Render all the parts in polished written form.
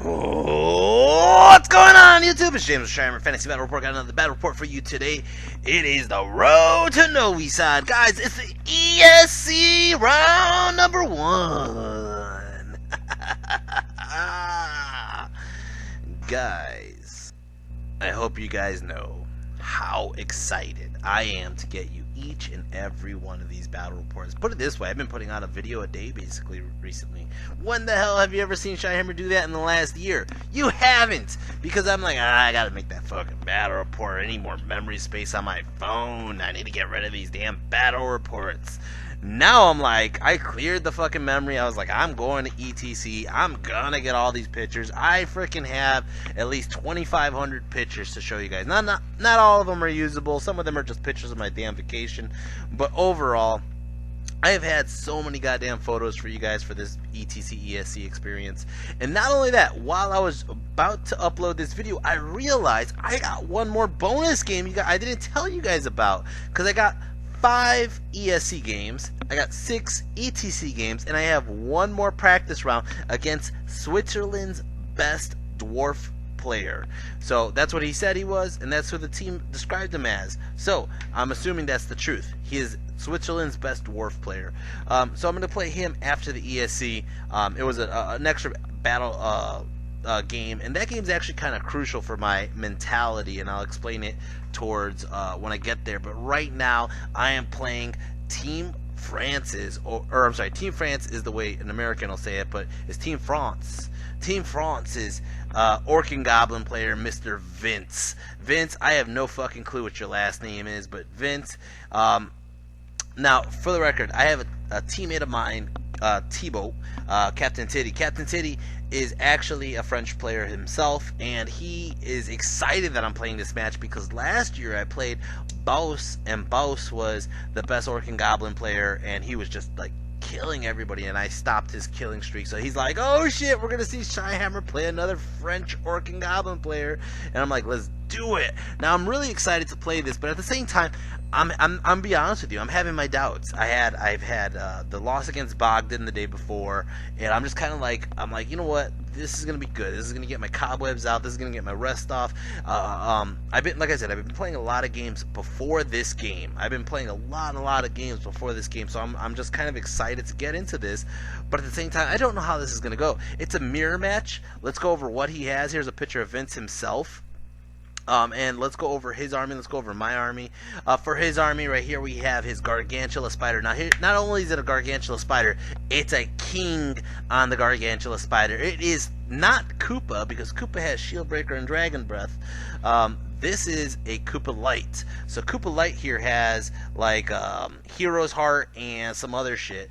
What's going on, YouTube? It's James Schreimer, Fantasy Battle Report. Got another battle report for you today. It is the road to Novi Sad. Guys, it's the ESC round number 1. Guys, I hope you guys know how excited I am to get you each and every one of these battle reports. Put it this way, I've been putting out a video a day basically recently. When the hell have you ever seen Shyhammer do that in the last year? You haven't, because I'm like, I gotta make that fucking battle report. I need more memory space on my phone. I need to get rid of these damn battle reports. Now I'm like, I cleared the fucking memory. I was like, I'm going to ETC. I'm gonna get all these pictures. I freaking have at least 2,500 pictures to show you guys. Not all of them are usable. Some of them are just pictures of my damn vacation. But overall, I have had so many goddamn photos for you guys for this ETC ESC experience. And not only that, while I was about to upload this video, I realized I got one more bonus game I didn't tell you guys about. Because I got 5 ESC games, I got 6 ETC games, and I have one more practice round against Switzerland's best dwarf player. So that's what he said he was, and that's what the team described him as. So I'm assuming that's the truth. He is Switzerland's best dwarf player. So I'm going to play him after the ESC. It was an extra battle game, and that game's actually kind of crucial for my mentality, and I'll explain it towards when I get there. But right now I am playing Team France's, or I'm sorry, Team France is the way an American will say it, but it's Team France. Team France's Orc and Goblin player, Mr. Vince. Vince, I have no fucking clue what your last name is, but Vince. Now, for the record, I have a teammate of mine, Thibaut, Captain Titty. Captain Titty is actually a French player himself, and he is excited that I'm playing this match because last year I played Baus, and Baus was the best Orc and Goblin player, and he was just like killing everybody, and I stopped his killing streak. So he's like, oh shit, we're gonna see Shyhammer play another French Orc and Goblin player, and I'm like, let's do it. Now I'm really excited to play this, but at the same time, I'm be honest with you, I'm having my doubts. I've had the loss against Bogdan the day before, and I'm just kind of like, you know what, this is gonna be good. This is gonna get my cobwebs out. This is gonna get my rest off. Like I said, I've been playing a lot of games before this game. I've been playing a lot of games before this game, so I'm just kind of excited to get into this. But at the same time, I don't know how this is gonna go. It's a mirror match. Let's go over what he has. Here's a picture of Vince himself. And let's go over his army. Let's go over my army. For his army right here, we have his Gargantula Spider. Now, here, not only is it a Gargantula Spider, it's a king on the Gargantula Spider. It is not Koopa, because Koopa has Shield Breaker and Dragon Breath. This is a Koopa Light. So Koopa Light here has like Hero's Heart and some other shit.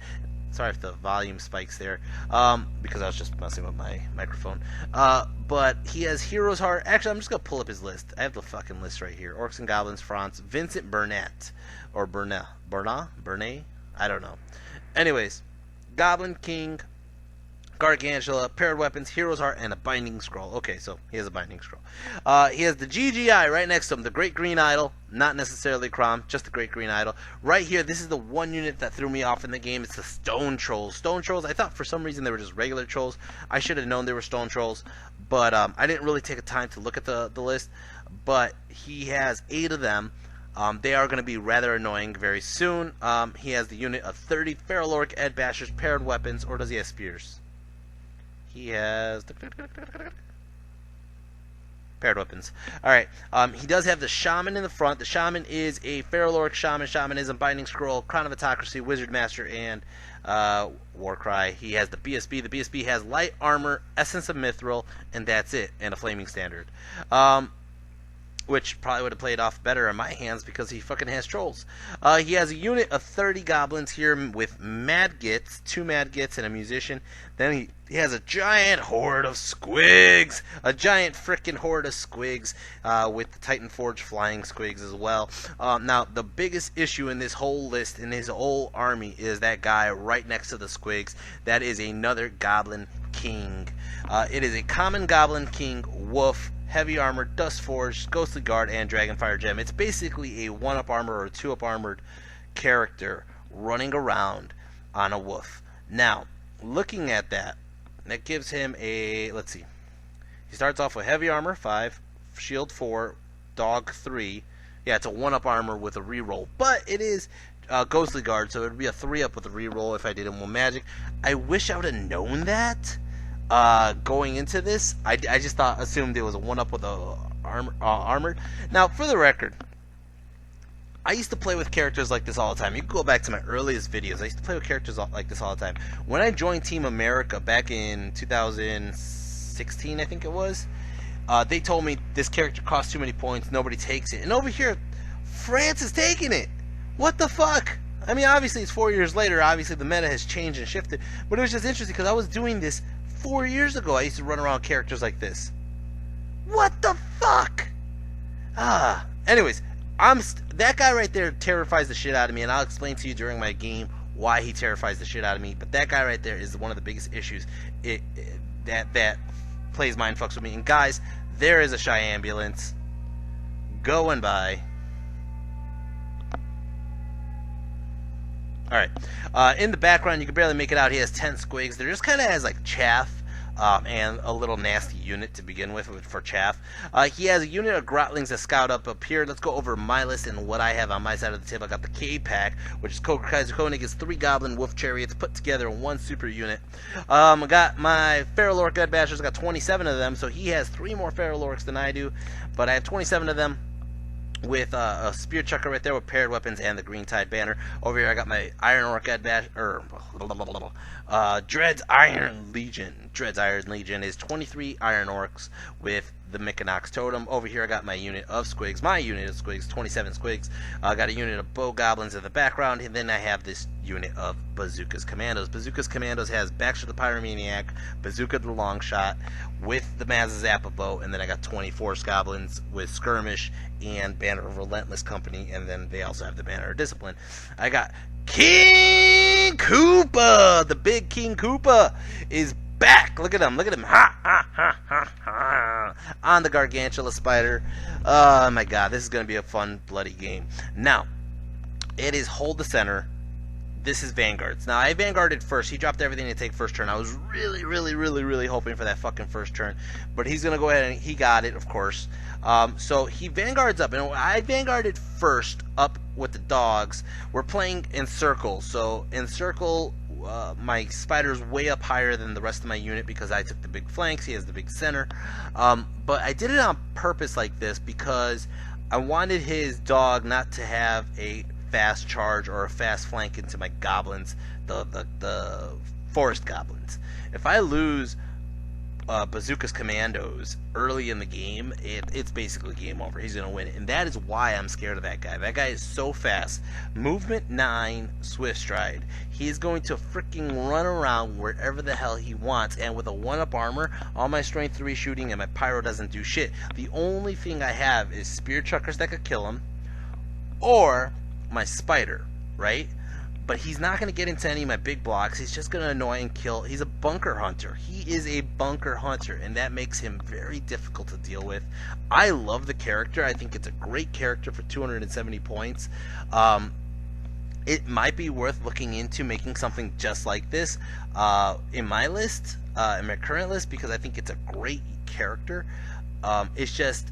Sorry if the volume spikes there, because I was just messing with my microphone. But he has Hero's Heart. Actually, I'm just going to pull up his list. I have the fucking list right here. Orcs and Goblins, France, Vincent Burnett. Or Burnett? I don't know. Anyways, Goblin King, Gargantula, paired weapons, Hero's Heart, and a Binding Scroll. Okay, so he has a Binding Scroll. He has the GGI right next to him, the Great Green Idol. Not necessarily Crom, just the Great Green Idol. Right here, this is the one unit that threw me off in the game. It's the Stone Trolls. Stone Trolls, I thought for some reason they were just regular trolls. I should have known they were Stone Trolls, but I didn't really take the time to look at the list. But he has 8 of them. They are going to be rather annoying very soon. He has the unit of 30 Feral Orc Ed Bashers, paired weapons, or does he have spears? He has paired weapons. Alright, he does have the Shaman in the front. The Shaman is a Feral Orc Shaman. Shamanism, Binding Scroll, Crown of Autocracy, Wizard Master, and Warcry. He has the BSB. The BSB has Light Armor, Essence of Mithril, and that's it. And a Flaming Standard. Which probably would have played off better in my hands because he fucking has trolls. He has a unit of 30 goblins here with Mad Gits, 2 Mad Gits, and a musician. Then he has a giant horde of squigs, a giant frickin' horde of squigs with the Titan Forge flying squigs as well. Now, the biggest issue in this whole list, in his whole army, is that guy right next to the squigs. That is another Goblin King. It is a common Goblin King, Wolf, Heavy Armor, Dust Forge, Ghostly Guard, and Dragonfire Gem. It's basically a 1-up armor or 2-up armored character running around on a wolf. Now, looking at that, that gives him a, let's see, He starts off with heavy armor 5, shield 4, dog 3. Yeah, it's a 1-up armor with a reroll, but it is ghostly guard, so it would be a 3-up with a reroll if I did it with magic. I wish I would have known that going into this. I just assumed it was a 1-up with a armored. Now, for the record, I used to play with characters like this all the time. You can go back to my earliest videos. I used to play with characters like this all the time. When I joined Team America back in 2016, I think it was, they told me this character costs too many points, nobody takes it. And over here, France is taking it. What the fuck? I mean, obviously it's 4 years later. Obviously the meta has changed and shifted. But it was just interesting because I was doing this 4 years ago. I used to run around with characters like this. What the fuck? Anyways, that guy right there terrifies the shit out of me, and I'll explain to you during my game why he terrifies the shit out of me. But that guy right there is one of the biggest issues that plays mind fucks with me. And guys, there is a shy ambulance going by. Alright, in the background you can barely make it out. He has 10 squigs. There just kind of has like chaff and a little nasty unit to begin with for chaff. He has a unit of grotlings that scout up here. Let's go over my list and what I have on my side of the table. I got the K-Pack, which is Cobra Kaiser Koenig. It's 3 Goblin Wolf Chariots put together in 1 super unit. I got my Feral Orc Gut Bashers. I got 27 of them, so he has 3 more Feral Orcs than I do, but I have 27 of them, with a spear chucker right there with paired weapons and the green tide banner. Over here I got my Iron Orc Dread's Iron Legion. Dread's Iron Legion is 23 Iron Orcs with the Mykonox totem. Over here I got my unit of squigs, 27 squigs. I got a unit of bow goblins in the background, and then I have this unit of Bazooka's Commandos. Bazooka's Commandos has Baxter the Pyromaniac, Bazooka the Longshot with the Mazazappa bow, and then I got 24 Goblins with Skirmish and Banner of Relentless Company, and then they also have the Banner of Discipline. I got King Koopa! The big King Koopa is back! Look at him, ha, ha, ha, ha, ha, on the Gargantula Spider. Oh my god, this is going to be a fun, bloody game. Now, it is hold the center. This is Vanguards. Now, I Vanguarded first. He dropped everything to take first turn. I was really hoping for that fucking first turn. But he's going to go ahead and he got it, of course. So he Vanguards up. And I Vanguarded first up with the dogs. We're playing in circle. So in circle, my spider's way up higher than the rest of my unit because I took the big flanks. He has the big center. But I did it on purpose like this because I wanted his dog not to have a fast charge or a fast flank into my goblins, the forest goblins. If I lose Bazooka's Commandos early in the game, it's basically game over. He's going to win it, and that is why I'm scared of that guy. That guy is so fast. Movement 9, Swift Stride. He's going to freaking run around wherever the hell he wants, and with a 1-up armor, all my strength 3 shooting and my pyro doesn't do shit. The only thing I have is spear chuckers that could kill him, or my spider, right? But he's not going to get into any of my big blocks. He's just going to annoy and kill. He's a bunker hunter. He is a bunker hunter, and that makes him very difficult to deal with. I love the character. I think it's a great character for 270 points. It might be worth looking into making something just like this in my list, in my current list, because I think it's a great character. It's just,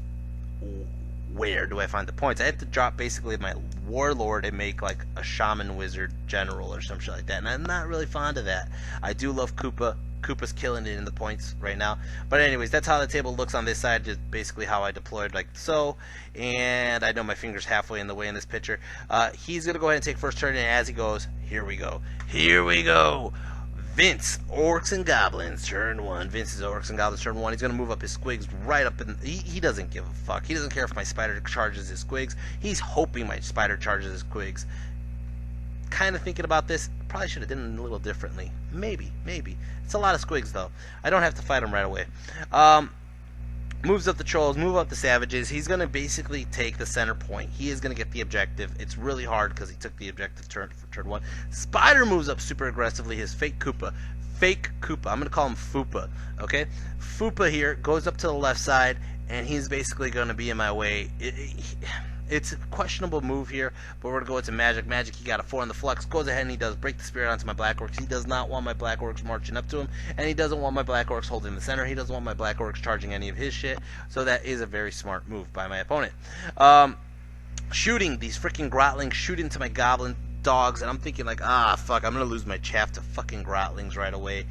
where do I find the points? I have to drop basically my warlord and make like a shaman wizard general or some shit like that, and I'm not really fond of that. I do love Koopa. Koopa's killing it in the points right now. But anyways, that's how the table looks on this side, just basically how I deployed like so. And I know my finger's halfway in the way in this picture. He's going to go ahead and take first turn, and as he goes, here we go. Here we go. Vince, Orcs and Goblins, turn 1. Vince's Orcs and Goblins, turn 1. He's going to move up his squigs right up in... He doesn't give a fuck. He doesn't care if my spider charges his squigs. He's hoping my spider charges his squigs. Kind of thinking about this. Probably should have done it a little differently. Maybe. It's a lot of squigs, though. I don't have to fight him right away. Moves up the trolls, move up the savages. He's going to basically take the center point. He is going to get the objective. It's really hard because he took the objective for turn 1. Spider moves up super aggressively. His fake Koopa. I'm going to call him Foopa. Okay? Foopa here goes up to the left side, and he's basically going to be in my way. It's a questionable move here, but we're going to go into Magic. Magic, he got a 4 on the flux, goes ahead and he does break the spirit onto my Black Orcs. He does not want my Black Orcs marching up to him, and he doesn't want my Black Orcs holding the center. He doesn't want my Black Orcs charging any of his shit, so that is a very smart move by my opponent. Shooting these freaking Grotlings, shoot into my Goblin dogs, and I'm thinking like, fuck, I'm going to lose my chaff to fucking Grotlings right away.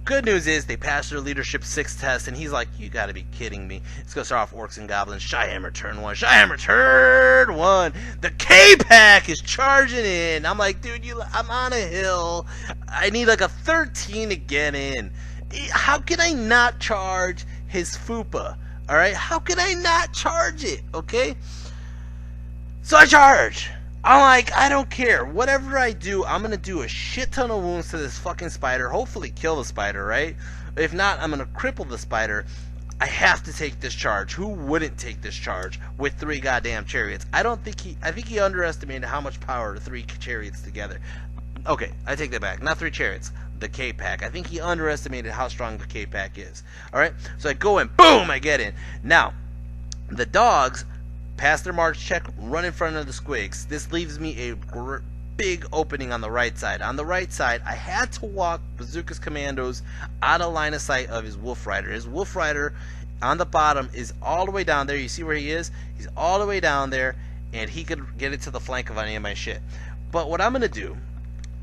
Good news is they passed their leadership 6 test, and he's like, you gotta be kidding me. Let's go start off Orcs and Goblins. Shyhammer turn 1. Shyhammer turn 1. The K-Pack is charging in. I'm like, dude, I'm on a hill. I need like a 13 to get in. How can I not charge his Fupa? Alright? How can I not charge it? Okay? So I charge. I'm like, I don't care. Whatever I do, I'm going to do a shit ton of wounds to this fucking spider. Hopefully kill the spider, right? If not, I'm going to cripple the spider. I have to take this charge. Who wouldn't take this charge with 3 goddamn chariots? I think he underestimated how much power 3 chariots together. Okay, I take that back. Not 3 chariots. The K-Pack. I think he underestimated how strong the K-Pack is. Alright? So I go in. Boom! I get in. Now, the dogs pass their march check, run in front of the squigs. This leaves me a big opening on the right side. On the right side, I had to walk Bazooka's commandos out of line of sight of his Wolf Rider. His Wolf Rider on the bottom is all the way down there. You see where he is? He's all the way down there, and he could get it to the flank of any of my shit. But what I'm going to do,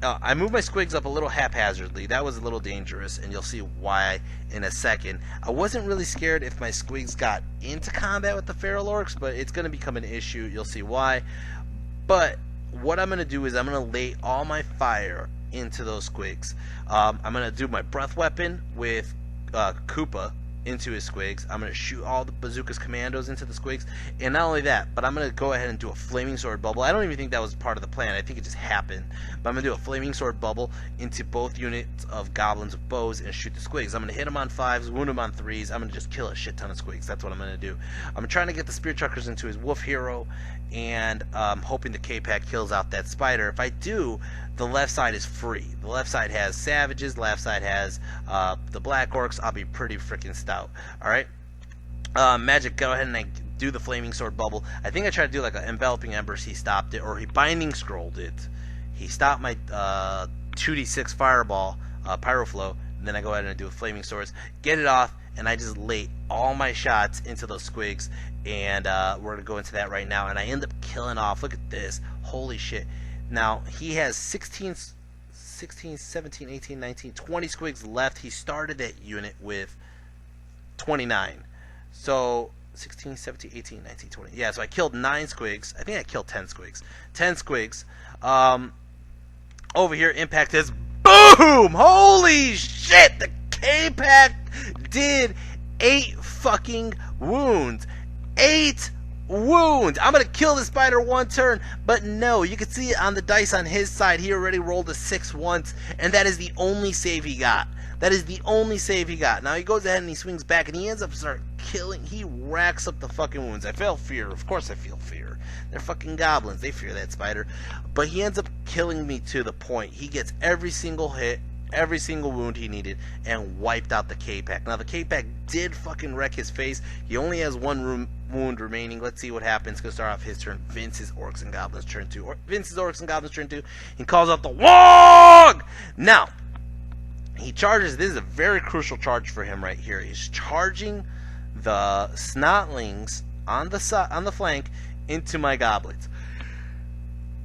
I moved my squigs up a little haphazardly. That was a little dangerous, and you'll see why in a second. I wasn't really scared if my squigs got into combat with the Feral Orcs, but it's going to become an issue. You'll see why. But what I'm going to do is I'm going to lay all my fire into those squigs. I'm going to do my breath weapon with Koopa into his squigs. I'm going to shoot all the Bazooka's commandos into the squigs, and not only that, but I'm going to go ahead and do a flaming sword bubble. I don't even think that was part of the plan. I think it just happened. But I'm going to do a flaming sword bubble into both units of goblins with bows and shoot the squigs. I'm going to hit them on 5s, wound them on 3s. I'm going to just kill a shit ton of squigs. That's what I'm going to do. I'm trying to get the spear chuckers into his wolf hero, and I'm hoping the K-Pack kills out that spider. If I do, the left side is free. The left side has savages, the left side has the Black Orcs. I'll be pretty freaking stout. Alright? Magic, go ahead and I do the flaming sword bubble. I think I tried to do like an enveloping embers. He stopped it, or he binding scrolled it. He stopped my 2d6 fireball, pyroflow, and then I go ahead and do a flaming swords, get it off, and I just lay all my shots into those squigs, and we're going to go into that right now, and I end up killing off. Look at this. Holy shit. Now, he has 16, 17, 18, 19, 20 squigs left. He started that unit with 29. So, 16, 17, 18, 19, 20. Yeah, so I killed 9 squigs. I think I killed 10 squigs. 10 squigs. Over here, impact is boom! Holy shit! The K-Pack did 8 fucking wounds. 8 wounds. I'm gonna kill the spider one turn, but no, you can see it on the dice on his side. He already rolled a 6 once, and that is the only save he got. That is the only save he got. Now he goes ahead and he swings back, and he ends up start killing. He racks up the fucking wounds. I feel fear. Of course I feel fear. They're fucking goblins. They fear that spider. But he ends up killing me to the point. He gets every single hit, every single wound he needed, and wiped out the K-Pack. Now the K-Pack did fucking wreck his face. He only has 1 wound remaining. Let's see what happens. Gonna start off his turn. Vince's Orcs and Goblins turn 2. Vince's Orcs and Goblins turn 2. He calls out the Wog! Now, he charges. This is a very crucial charge for him right here. He's charging the Snotlings on the flank into my Goblins.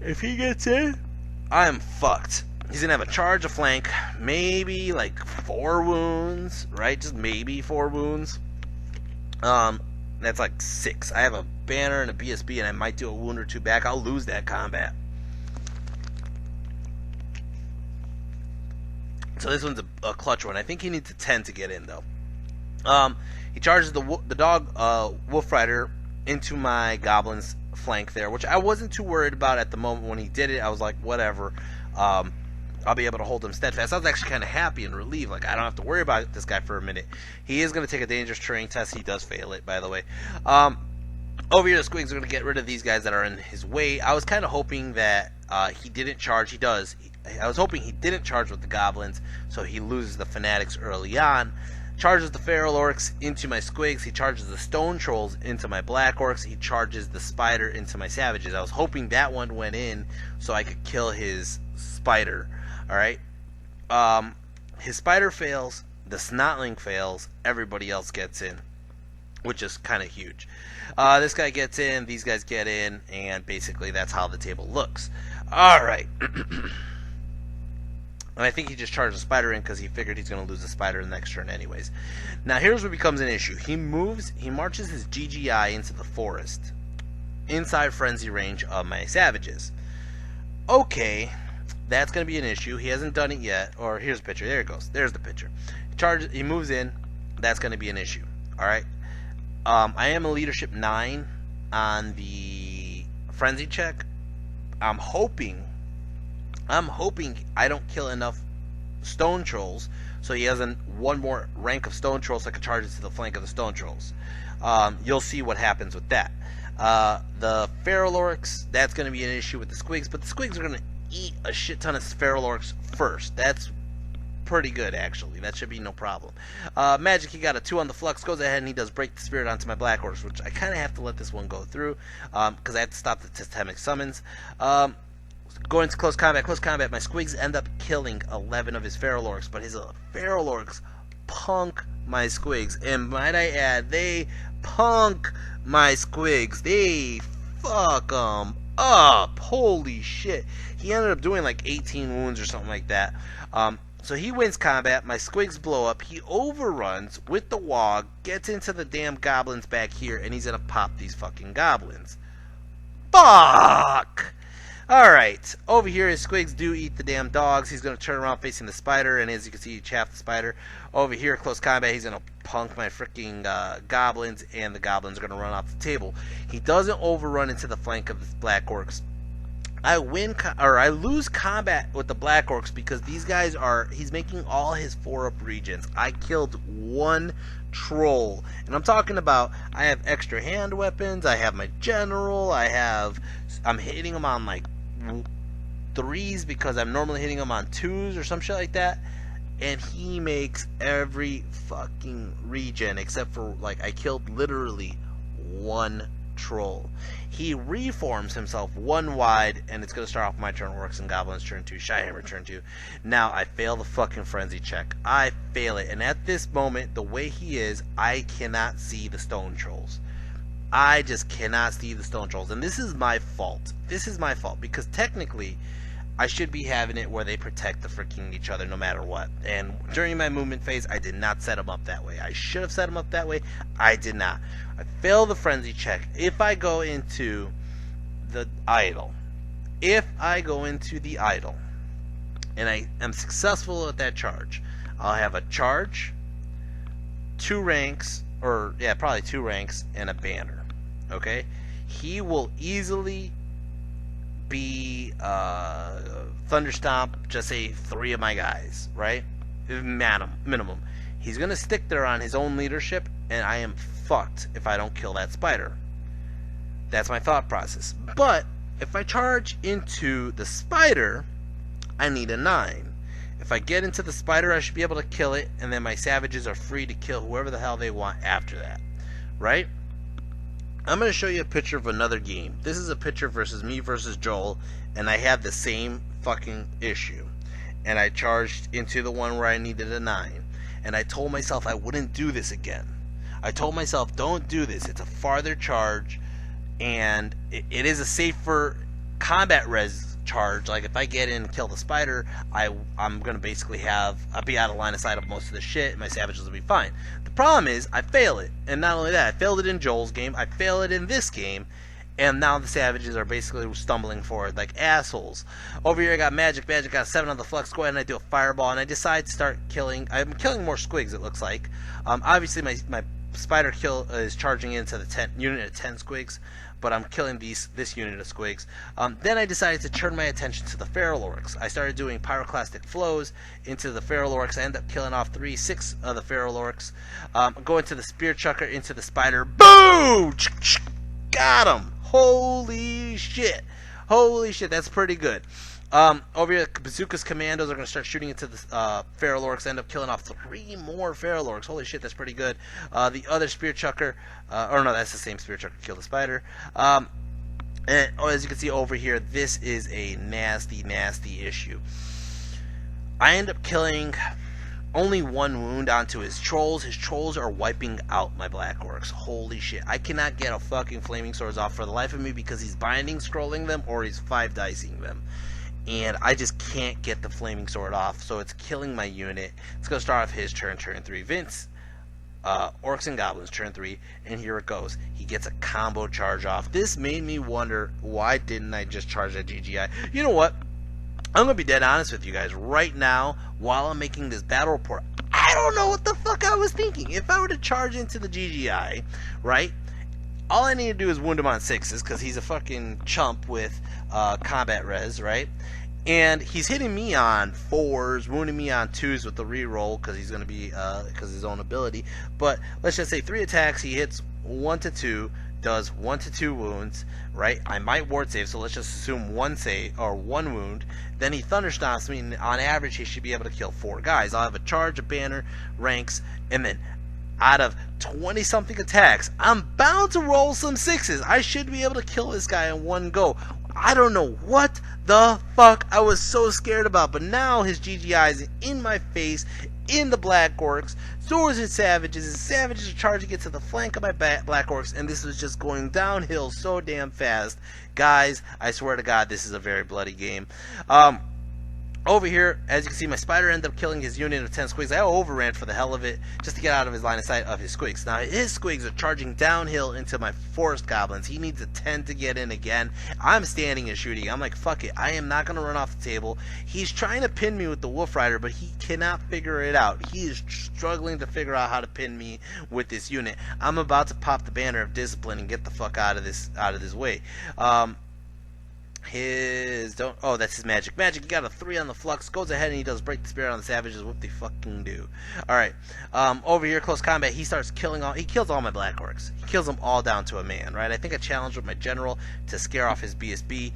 If he gets in, I am fucked. He's gonna have a charge, a flank, maybe like 4 wounds, right? Just maybe 4 wounds. That's like 6. I have a banner and a BSB, and I might do a wound or 2 back. I'll lose that combat. So this one's a clutch one. I think he needs a 10 to get in, though. He charges the dog Wolf Rider into my Goblin's flank there, which I wasn't too worried about at the moment when he did it. I was like, whatever. I'll be able to hold him steadfast. I was actually kind of happy and relieved. Like, I don't have to worry about this guy for a minute. He is going to take a dangerous terrain test. He does fail it, by the way. Over here, the squigs are going to get rid of these guys that are in his way. I was kind of hoping that he didn't charge. He does. I was hoping he didn't charge with the goblins, so he loses the fanatics early on. charges the feral orcs into my squigs. He charges the stone trolls into my black orcs. He charges the spider into my savages. I was hoping that one went in so I could kill his spider. Alright? His spider fails. The snotling fails. Everybody else gets in, which is kind of huge. This guy gets in. These guys get in. And basically that's how the table looks. Alright. And I think he just charged the spider in because he figured he's going to lose the spider the next turn anyways. Now here's what becomes an issue. He marches his GGI into the forest, inside frenzy range of my savages. Okay, that's going to be an issue. He hasn't done it yet. Or here's the picture. There it goes. There's the picture. He moves in. That's going to be an issue. Alright. I am a leadership 9 on the frenzy check. I'm hoping I don't kill enough stone trolls so he has one more rank of stone trolls so I can charge it to the flank of the stone trolls. You'll see what happens with that. The feral orcs, that's going to be an issue with the squigs, but the squigs are going to eat a shit ton of feral orcs first. That's pretty good, actually. That should be no problem. Magic, he got a 2 on the flux, goes ahead and he does break the spirit onto my black orcs, which I kind of have to let this one go through because I have to stop the totemic summons. Going to close combat, my squigs end up killing 11 of his feral orcs, but his feral orcs punk my squigs, and might I add, they punk my squigs. They fuck them up. Holy shit. He ended up doing like 18 wounds or something like that. So he wins combat, my squigs blow up, he overruns with the wog, gets into the damn goblins back here, and he's gonna pop these fucking goblins. Fuck! Alright, over here his squigs do eat the damn dogs. He's going to turn around facing the spider, and as you can see, he chaffed the spider. Over here, close combat, he's going to punk my freaking goblins, and the goblins are going to run off the table. He doesn't overrun into the flank of the black orcs. I lose combat with the black orcs because these guys he's making all his 4-up regions. I killed 1 troll, and I'm talking about I have extra hand weapons, I have my general, I'm hitting him on like 3s because I'm normally hitting him on 2s or some shit like that, and he makes every fucking regen except for like I killed literally 1 troll. He reforms himself 1 wide, and it's going to start off my turn, Orcs and Goblins turn 2, Shyhammer turn 2. Now I fail the fucking frenzy check. I fail it, and at this moment, the way he is, I cannot see the stone trolls. I just cannot see the stone trolls, and this is my fault. This is my fault, because technically, I should be having it where they protect the freaking each other no matter what. And during my movement phase, I did not set them up that way. I should have set them up that way. I did not. I failed the frenzy check. If I go into the idol, and I am successful at that charge, I'll have a charge, 2 ranks, or yeah, probably 2 ranks, and a banner. Okay? He will easily be Thunderstomp, just say 3 of my guys, right? Minimum. He's gonna stick there on his own leadership, and I am fucked if I don't kill that spider. That's my thought process. But if I charge into the spider, I need a 9. If I get into the spider, I should be able to kill it, and then my savages are free to kill whoever the hell they want after that, right? I'm going to show you a picture of another game. This is a picture versus me versus Joel, and I had the same fucking issue. And I charged into the one where I needed a 9. And I told myself I wouldn't do this again. I told myself, don't do this. It's a farther charge, and it is a safer combat res charge. Like, if I get in and kill the spider, I'm going to basically I'll be out of line of sight of most of the shit, and my savages will be fine. The problem is, I fail it. And not only that, I failed it in Joel's game, I fail it in this game, and now the savages are basically stumbling forward like assholes. Over here I got Magic. Magic got 7 on the flux. Go ahead and I do a fireball, and I decide to start killing. I'm killing more squigs, it looks like. Obviously my spider kill is charging into the unit of 10 squigs, but I'm killing this unit of squigs. Then I decided to turn my attention to the feral orcs. I started doing pyroclastic flows into the feral orcs. I end up killing off 6 of the feral orcs. Going to the spear chucker into the spider. Boom! Got him! Holy shit! Holy shit, that's pretty good. Over here, Bazooka's commandos are going to start shooting into the Feral Orcs, end up killing off 3 more Feral Orcs. Holy shit, that's pretty good. The other Spear Chucker, or no, that's the same Spear Chucker, killed the Spider. And as you can see over here, this is a nasty, nasty issue. I end up killing only 1 wound onto his trolls. His trolls are wiping out my Black Orcs. Holy shit. I cannot get a fucking Flaming Swords off for the life of me because he's binding scrolling them or he's 5-dicing them. And I just can't get the Flaming Sword off, so it's killing my unit. It's going to start off his turn 3. Vince, Orcs and Goblins, turn 3, and here it goes. He gets a combo charge off. This made me wonder, why didn't I just charge that GGI? You know what? I'm going to be dead honest with you guys. Right now, while I'm making this battle report, I don't know what the fuck I was thinking. If I were to charge into the GGI, right, all I need to do is wound him on 6s, because he's a fucking chump with combat res, right? And he's hitting me on 4s, wounding me on 2s with the reroll because he's going to be because his own ability. But let's just say 3 attacks, he hits 1 to 2, does 1 to 2 wounds, right? I might ward save, so let's just assume 1 save or 1 wound. Then he thunderstomps me, and on average he should be able to kill 4 guys. I'll have a charge, a banner, ranks, and then out of 20 something attacks, I'm bound to roll some 6s. I should be able to kill this guy in one go. I don't know what the fuck I was so scared about, but now his GGI is in my face, in the Black Orcs, so is his Savages. His Savages are charging it to the flank of my Black Orcs, and this was just going downhill so damn fast. Guys, I swear to God, this is a very bloody game. Over here, as you can see, my Spider ended up killing his unit of 10 squigs. I overran for the hell of it, just to get out of his line of sight of his squigs. Now, his squigs are charging downhill into my Forest Goblins. He needs a 10 to get in again. I'm standing and shooting. I'm like, fuck it. I am not going to run off the table. He's trying to pin me with the Wolf Rider, but he cannot figure it out. He is struggling to figure out how to pin me with this unit. I'm about to pop the banner of discipline and get the fuck out of this way. That's his magic. He got a 3 on the flux, goes ahead and he does break the spirit on the savages. What they fucking do. Alright. Over here, close combat, he starts killing he kills all my Black Orcs. He kills them all down to a man, right? I think I challenged with my general to scare off his BSB.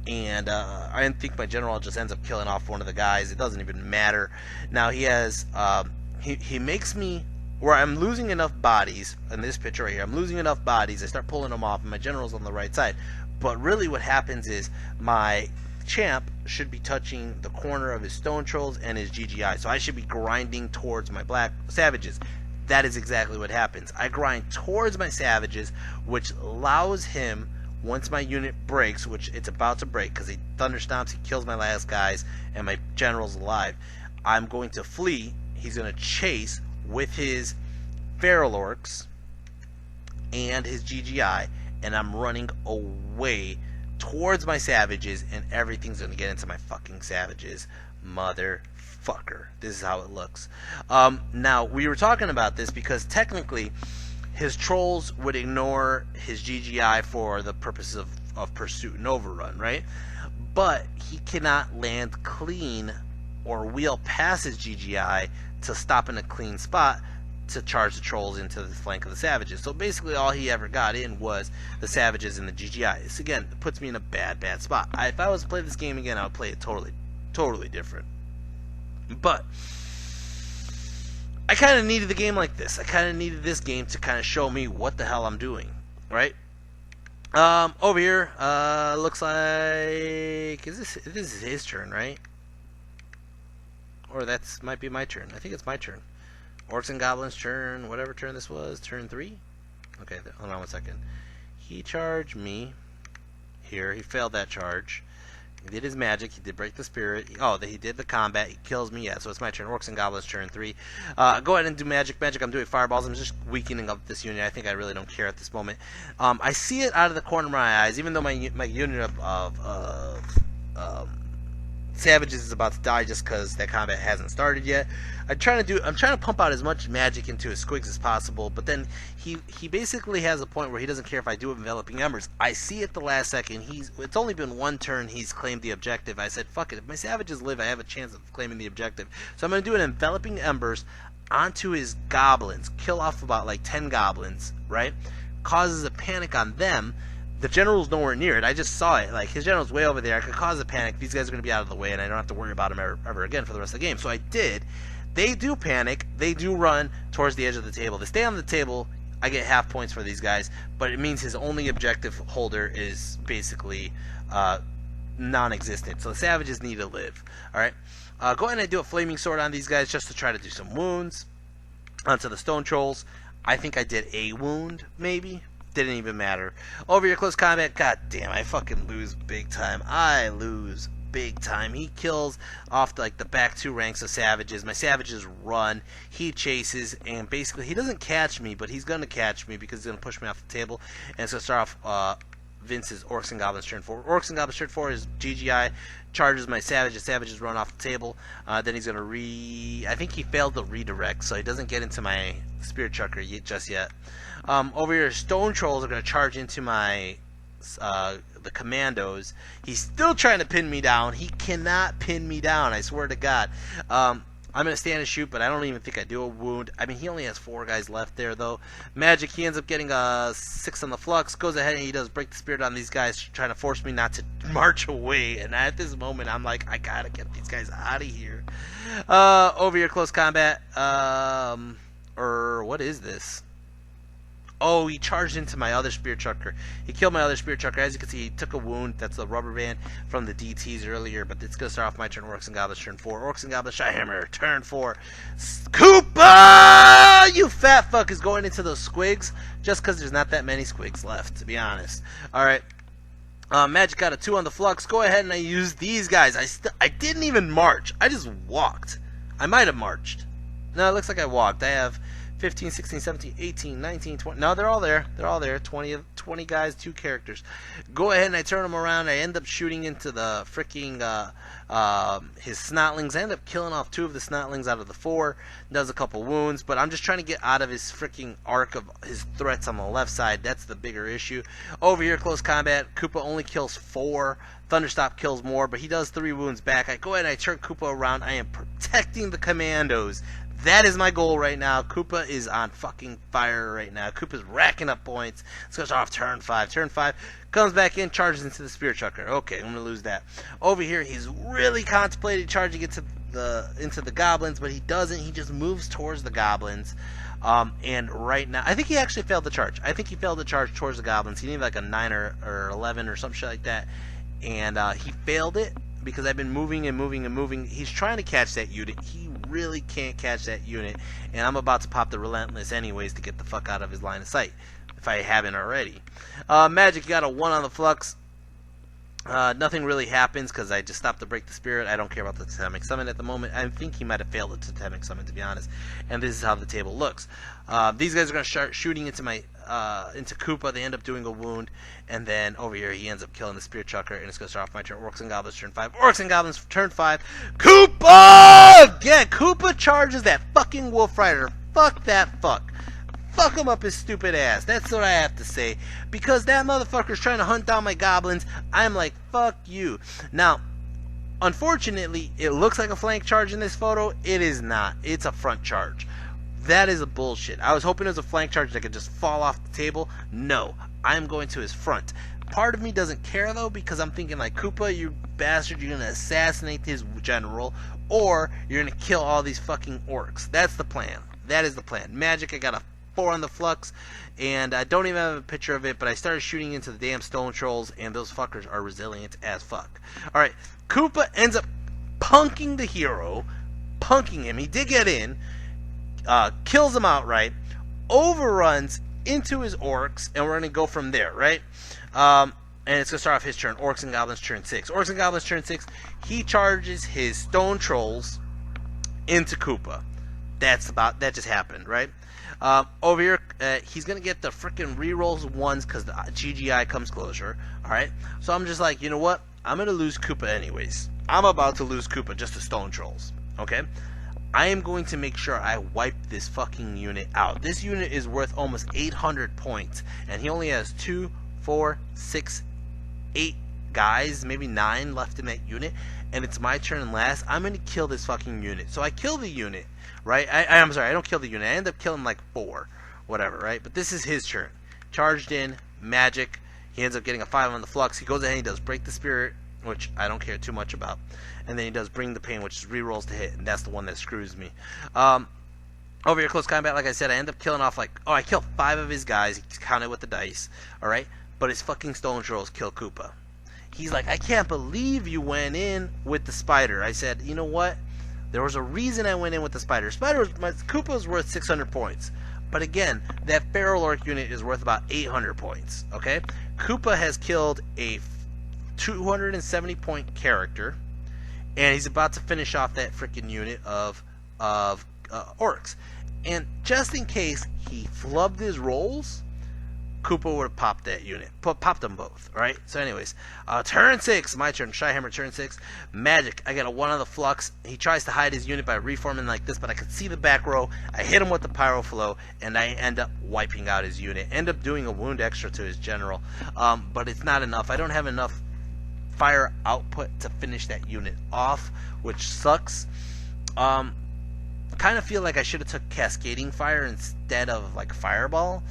And I think my general just ends up killing off one of the guys. It doesn't even matter. Now he has he makes me where I'm losing enough bodies in this picture right here. I'm losing enough bodies. I start pulling them off, and my general's on the right side. But really what happens is my champ should be touching the corner of his stone trolls and his GGI. So I should be grinding towards my Black Savages. That is exactly what happens. I grind towards my Savages, which allows him, once my unit breaks, which it's about to break because he thunderstomps, he kills my last guys, and my general's alive, I'm going to flee. He's going to chase with his Feral Orcs and his GGI, and I'm running away towards my Savages, and everything's going to get into my fucking Savages. Motherfucker. This is how it looks. Now, we were talking about this because technically his trolls would ignore his GGI for the purposes of pursuit and overrun, right? But he cannot land clean or wheel past his GGI to stop in a clean spot to charge the trolls into the flank of the Savages. So basically all he ever got in was the Savages and the GGI. This again puts me in a bad spot. If I was to play this game again, I would play it totally different. But I kind of needed the game like this. I kind of needed this game to kind of show me what the hell I'm doing, right? Over here, looks like this is his turn, right? Or that's might be my turn. I think it's my turn. Orcs and Goblins turn, whatever turn this was, turn 3? Okay, hold on one second. He charged me here. He failed that charge. He did his magic. He did break the spirit. He did the combat. He kills me. Yeah, so it's my turn. Orcs and Goblins turn 3. Go ahead and do magic. I'm doing fireballs. I'm just weakening up this unit. I think I really don't care at this moment. I see it out of the corner of my eyes, even though my unit of Savages is about to die just because that combat hasn't started yet. I'm trying to pump out as much magic into his squigs as possible, but then he basically has a point where he doesn't care if I do enveloping embers. I see at the last second. It's only been one turn he's claimed the objective. I said, fuck it, if my Savages live, I have a chance of claiming the objective. So I'm going to do an enveloping embers onto his goblins, kill off about like 10 goblins, right? Causes a panic on them. The general's nowhere near it. I just saw it. Like, his general's way over there. I could cause a panic. These guys are going to be out of the way, and I don't have to worry about them ever again for the rest of the game. So I did. They do panic. They do run towards the edge of the table. They stay on the table. I get half points for these guys, but it means his only objective holder is basically non-existent. So the savages need to live. All right. Go ahead and do a flaming sword on these guys just to try to do some wounds. Onto the stone trolls. I think I did a wound, maybe. Didn't even matter. Over your close combat, god damn, I fucking lose big time. I lose big time. He kills off like the back two ranks of savages. My savages run. He chases, and basically he doesn't catch me, but he's gonna catch me because he's gonna push me off the table. And it's gonna start off Vince's Orcs and Goblins turn 4. Orcs and Goblins turn 4 is GGI. Charges my savages. Savages run off the table. Then he's gonna I think he failed the redirect, so he doesn't get into my spear chucker just yet. Over here, stone trolls are gonna charge into my the commandos. He's still trying to pin me down. He cannot pin me down. I swear to God. I'm going to stand and shoot, but I don't even think I do a wound. I mean, he only has 4 guys left there, though. Magic, he ends up getting a 6 on the flux. Goes ahead and he does break the spirit on these guys, trying to force me not to march away. And at this moment, I'm like, I got to get these guys out of here. Over here, close combat. Or what is this? Oh, he charged into my other spear chucker. He killed my other spear chucker. As you can see, he took a wound. That's a rubber band from the DTs earlier, but it's going to start off my turn. Orcs and Goblins turn 4. Orcs and Goblins Shyhammer turn 4. Koopa! You fat fuck is going into those squigs just because there's not that many squigs left, to be honest. Alright. Magic got a 2 on the flux. Go ahead and I use these guys. I didn't even march. I just walked. I might have marched. No, it looks like I walked. I have 15, 16, 17, 18, 19, 20. No, they're all there. They're all there. 20 guys, 2 characters. Go ahead and I turn them around. I end up shooting into the freaking his snotlings. I end up killing off 2 of the snotlings out of the 4. Does a couple wounds, but I'm just trying to get out of his freaking arc of his threats on the left side. That's the bigger issue. Over here, close combat. Koopa only kills 4. Thunderstop kills more, but he does 3 wounds back. I go ahead and I turn Koopa around. I am protecting the commandos. That is my goal right now. Koopa is on fucking fire right now. Koopa's racking up points. Let's go off turn 5. Turn 5 comes back in, charges into the spear chucker. Okay, I'm gonna lose that. Over here, he's really contemplating charging into the goblins, but he doesn't. He just moves towards the goblins. And right now, I think he actually failed the charge. I think he failed the charge towards the goblins. He needed like a 9 or 11 or some shit like that, and he failed it. Because I've been moving and moving and moving. He's trying to catch that unit. He really can't catch that unit. And I'm about to pop the Relentless anyways to get the fuck out of his line of sight. If I haven't already. Magic, you got a 1 on the flux. Nothing really happens because I just stopped to break the spirit. I don't care about the totemic summon at the moment. I think he might have failed the totemic summon, to be honest. And this is how the table looks. These guys are going to start shooting into my into Koopa. They end up doing a wound, and then over here he ends up killing the spear chucker, and it's going to start off my turn. Orcs and Goblins turn 5. Orcs and Goblins turn 5. Koopa! Again, Koopa charges that fucking Wolf Rider. Fuck that fuck. Fuck him up his stupid ass. That's what I have to say. Because that motherfucker's trying to hunt down my goblins. I'm like, fuck you. Now, unfortunately, it looks like a flank charge in this photo. It is not. It's a front charge. That is a bullshit. I was hoping it was a flank charge that could just fall off the table. No. I'm going to his front. Part of me doesn't care, though, because I'm thinking, like, Koopa, you bastard, you're going to assassinate his general, or you're going to kill all these fucking orcs. That's the plan. That is the plan. Magic, I got a 4 on the flux, and I don't even have a picture of it, but I started shooting into the damn stone trolls, and those fuckers are resilient as fuck. Alright, Koopa ends up punking the hero, punking him. He did get in, kills him outright, overruns into his orcs, and we're going to go from there, right? And it's going to start off his turn. Orcs and Goblins turn 6. Orcs and Goblins turn 6. He charges his stone trolls into Koopa. That just happened, right? Over here, he's going to get the freaking rerolls ones because the GGI comes closer, alright? So I'm just like, you know what? I'm going to lose Koopa anyways. I'm about to lose Koopa just to stone trolls, okay? I am going to make sure I wipe this fucking unit out. This unit is worth almost 800 points, and he only has 2, 4, 6, 8 guys, maybe 9 left in that unit, and it's my turn last. I'm going to kill this fucking unit. So I kill the unit, right? I'm sorry, I don't kill the unit. I end up killing like 4, whatever, right? But this is his turn. Charged in, magic. He ends up getting a 5 on the flux. He goes ahead and he does break the spirit, which I don't care too much about, and then he does bring the pain, which is rerolls to hit, and that's the one that screws me. Over your close combat, like I said, I end up killing off I kill 5 of his guys. He counted with the dice, all right, but his fucking stone trolls kill Koopa. He's like, I can't believe you went in with the spider. I said, you know what? There was a reason I went in with the spider. Koopa was worth 600 points. But again, that feral orc unit is worth about 800 points, okay? Koopa has killed a 270 point character, and he's about to finish off that freaking unit of orcs. And just in case he flubbed his rolls, Koopa would have popped that unit. Popped them both, right? So anyways, turn 6, my turn. Shyhammer, turn 6. Magic, I got a 1 on the flux. He tries to hide his unit by reforming like this, but I could see the back row. I hit him with the pyro flow, and I end up wiping out his unit. End up doing a wound extra to his general, but it's not enough. I don't have enough fire output to finish that unit off, which sucks. Kind of feel like I should have took cascading fire instead of like fireball,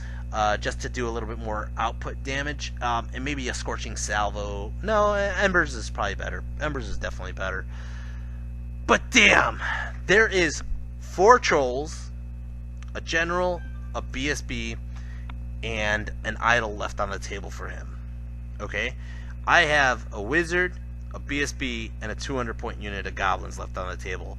just to do a little bit more output damage, and maybe a scorching salvo. No, embers is probably better. Embers is definitely better. But damn, there is 4 trolls, a general, a BSB, and an idol left on the table for him. Okay, I have a wizard, a BSB, and a 200 point unit of goblins left on the table.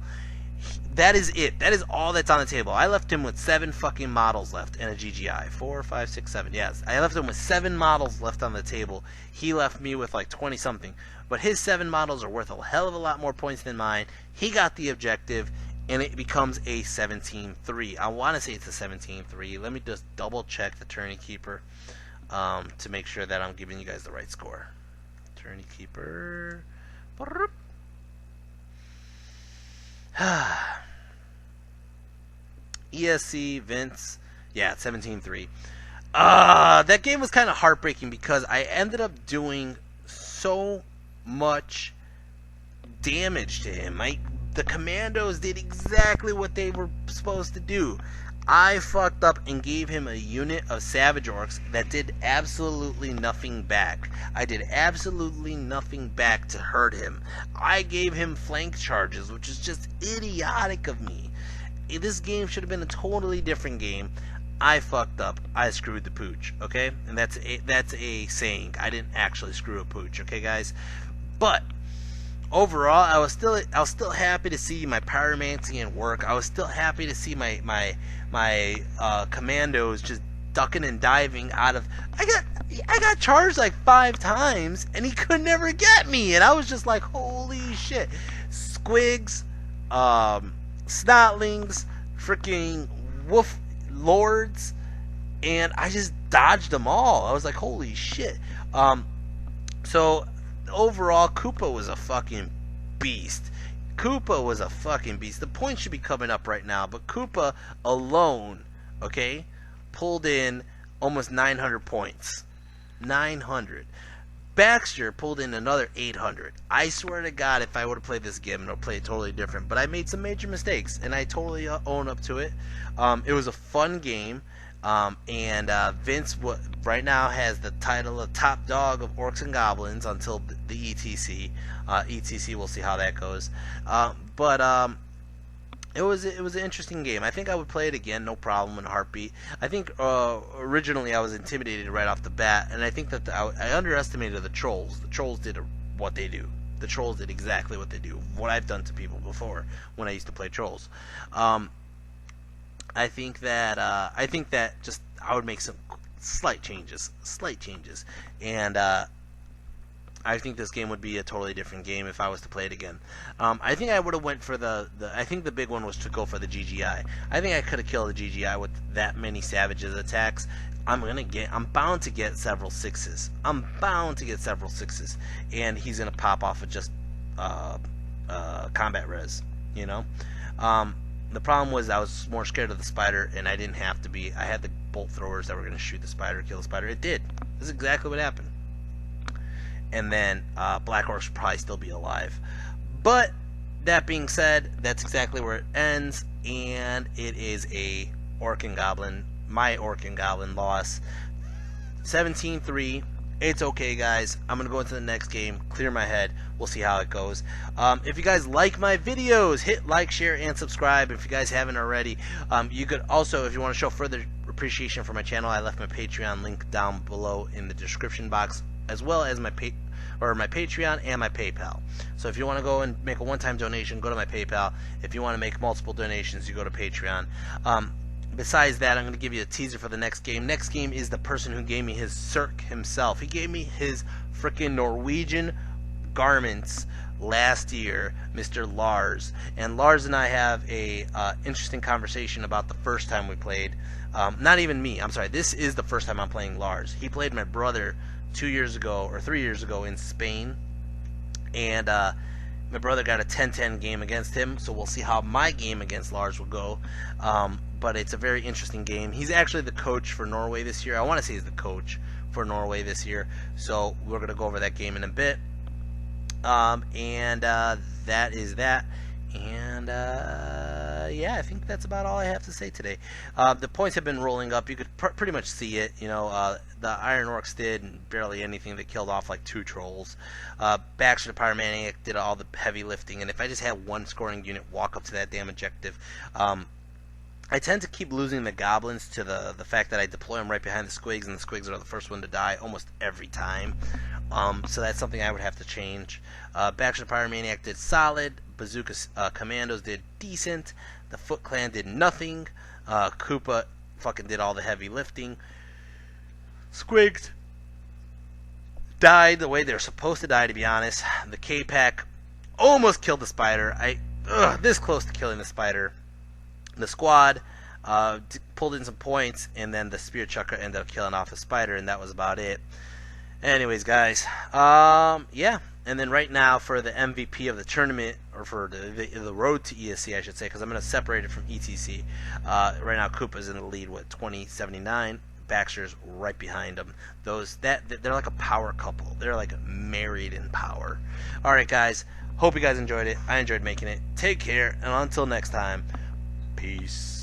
That is it. That is all that's on the table. I left him with 7 fucking models left and a GGI. 4, 5, 6, 7. Yes, I left him with 7 models left on the table. He left me with like 20 something. But his 7 models are worth a hell of a lot more points than mine. He got the objective, and it becomes a 17-3. I want to say it's a 17-3. Let me just double check the Tourney Keeper to make sure that I'm giving you guys the right score. Tourney Keeper. ESC, Vince. Yeah, 17-3. That game was kind of heartbreaking because I ended up doing so much damage to him. The commandos did exactly what they were supposed to do. I fucked up and gave him a unit of Savage Orcs that did absolutely nothing back. I did absolutely nothing back to hurt him. I gave him flank charges, which is just idiotic of me. This game should have been a totally different game. I fucked up. I screwed the pooch, okay? And that's a saying. I didn't actually screw a pooch, okay, guys? But overall, I was still happy to see my pyromancy and work. I was still happy to see my commandos just ducking and diving out of. I got charged like 5 times, and he could never get me, and I was just like, holy shit! Squigs, snotlings, freaking wolf lords, and I just dodged them all. I was like, holy shit! So overall, Koopa was a fucking beast. Koopa was a fucking beast. The points should be coming up right now, but Koopa alone, okay, pulled in almost 900 points. 900. Baxter pulled in another 800. I swear to God, if I would have played this game, I would have played totally different. But I made some major mistakes, and I totally own up to it. It was a fun game. And Vince right now has the title of top dog of Orcs and Goblins until the ETC. ETC, we'll see how that goes. But it was an interesting game. I think I would play it again, no problem, in a heartbeat. I think originally I was intimidated right off the bat, and I think that I underestimated the trolls. The trolls did what they do. The trolls did exactly what they do. What I've done to people before when I used to play trolls. I think that just I would make some slight changes, and I think this game would be a totally different game if I was to play it again. I think I would have went for I think the big one was to go for the GGI. I think I could have killed the GGI with that many savages attacks. I'm bound to get several 6s. And he's gonna pop off of just combat res, you know. The problem was I was more scared of the spider, and I didn't have to be. I had the bolt throwers that were going to shoot the spider, kill the spider. It did. This is exactly what happened. And then Black Orcs would probably still be alive. But that being said, that's exactly where it ends, and it is a Orc and Goblin, my Orc and Goblin loss. 17-3. It's okay, guys. I'm going to go into the next game, clear my head. We'll see how it goes. If you guys like my videos, hit like, share, and subscribe. If you guys haven't already, you could also, if you want to show further appreciation for my channel, I left my Patreon link down below in the description box, as well as my Patreon and my PayPal. So if you want to go and make a one-time donation, go to my PayPal. If you want to make multiple donations, you go to Patreon. Besides that, I'm going to give you a teaser for the next game. Next game is the person who gave me his Cirque himself. He gave me his freaking Norwegian garments last year, Mr. Lars. And Lars and I have a interesting conversation about the first time we played. Not even me, I'm sorry. This is the first time I'm playing Lars. He played my brother 2 years ago or 3 years ago in Spain. And my brother got a 10-10 game against him, so we'll see how my game against Lars will go. But it's a very interesting game. He's actually the coach for Norway this year. I want to say he's the coach for Norway this year. So we're going to go over that game in a bit. That is that. And yeah, I think that's about all I have to say today. The points have been rolling up. You could pretty much see it. You know, the Iron Orcs did barely anything. They killed off like 2 trolls. Baxter the Pyromaniac did all the heavy lifting. And if I just had one scoring unit walk up to that damn objective, I tend to keep losing the goblins to the fact that I deploy them right behind the squigs, and the squigs are the first one to die almost every time. So that's something I would have to change. Baxter the Pyromaniac did solid. Bazooka Commandos did decent. The Foot Clan did nothing. Koopa fucking did all the heavy lifting. Squigs died the way they're supposed to die, to be honest. The K-Pack almost killed the spider. This close to killing the spider. The squad pulled in some points, and then the Spear Chucker ended up killing off the spider, and that was about it. Anyways, guys, yeah. And then right now for the MVP of the tournament, or for the road to ESC, I should say, because I'm going to separate it from ETC. Right now, Koopa's in the lead with 2079. Baxter's right behind him. They're like a power couple. They're like married in power. All right, guys. Hope you guys enjoyed it. I enjoyed making it. Take care, and until next time, peace.